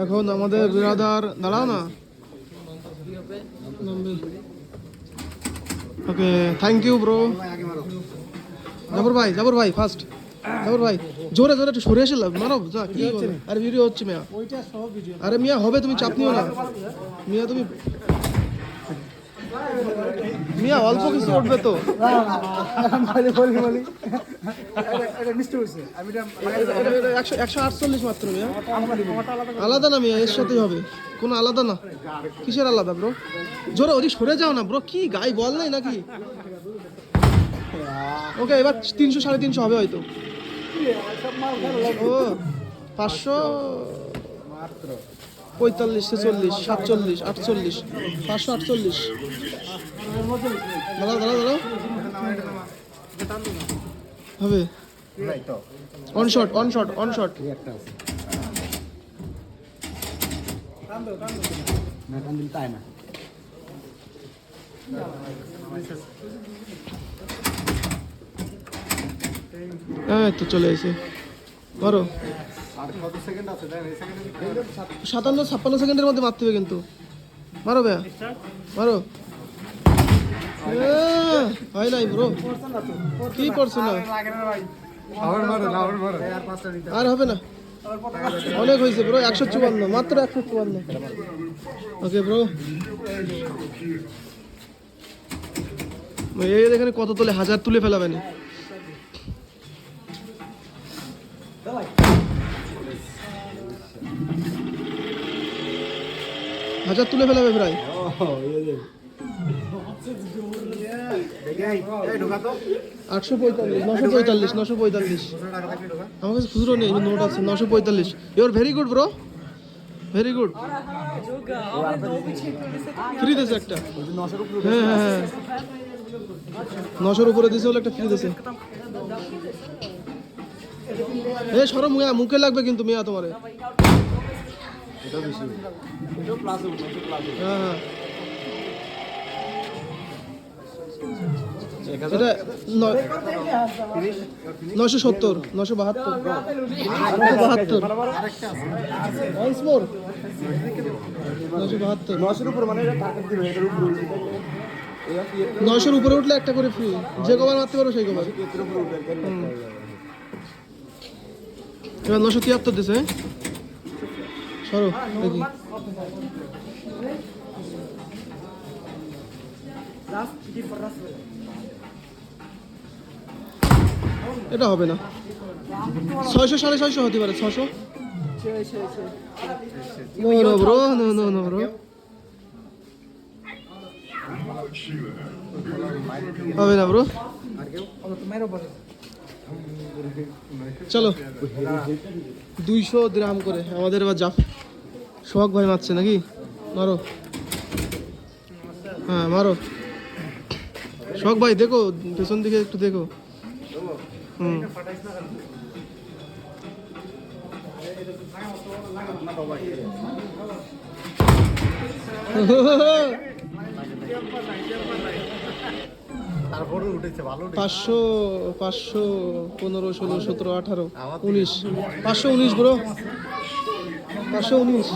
এখন আমাদের বিরাদার দাঁড়াও না। ওকে, থ্যাংক ইউ ব্রো। জাবর ভাই ফার্স্ট। জাবর ভাই জোরে জোরে একটু সরে এসে মারো যা, কি বলে? আরে ভিডিও হচ্ছে মিয়া। আরে মিয়া হবে, তুমি চাপ নিও না মিয়া। তুমি মিয়া অল্প কিছু উঠবে তো। 148 মাত্র মিয়া, আলাদা না মিয়া, এর সাথেই হবে, কোনো আলাদা না। কিসের আলাদা ব্রো? জোরে ওদিক সরে যাও না ব্রো, কি গাই বল নাই নাকি? ওকে, এবার 300 350 হবে হয়তো। ও 500 45 46 47 48 548 দাঁড়াও হবে। অন শট হ্যাঁ তো চলে এসে মারো। 57-56 সেকেন্ডের মধ্যে মারতে হবে কিন্তু। মারো ভাইয়া, মারো। হয় নাই ব্রো, কি করছো না? আর হবে না, অনেক হয়েছে ব্রো। 154 মাত্র 154। ওকে ব্রো, এই এখানে কত তুলে 1000 তুলে ফেলাবেন। হাজার তুলে ফেলাবে প্রায়। 845 945। আমার কাছে খুচরো নেই, নোট আছে 945। Your very good bro, very good. Free দিয়েছে একটা। হ্যাঁ 900-র উপরে দিয়েছে বলে একটা ফ্রি দিয়েছে। সরো মিয়া, মুখে লাগবে কিন্তু মিয়া তোমারে। হ্যাঁ এটা 970 972 900-র উপরে উঠলে একটা করে ফ্রি, যে কবার মারতে পারো সেই কবার। এবার 973 দিছে। সরো দেখি, এটা হবে না। 600 650 হতে পারে। 600 নো ব্রো, নো ব্রো, হবে না ব্রো। চলো 200 দিরহাম করে আমাদের। এবার জাফ সোহাগ ভাই মারছে নাকি? মারো, হ্যাঁ মারো সোহাগ ভাই। দেখো পেছন দিকে একটু দেখো। তারপরে উঠেছে ভালো। 500 500 15 16 17 18 19 519 ব্রো, 519।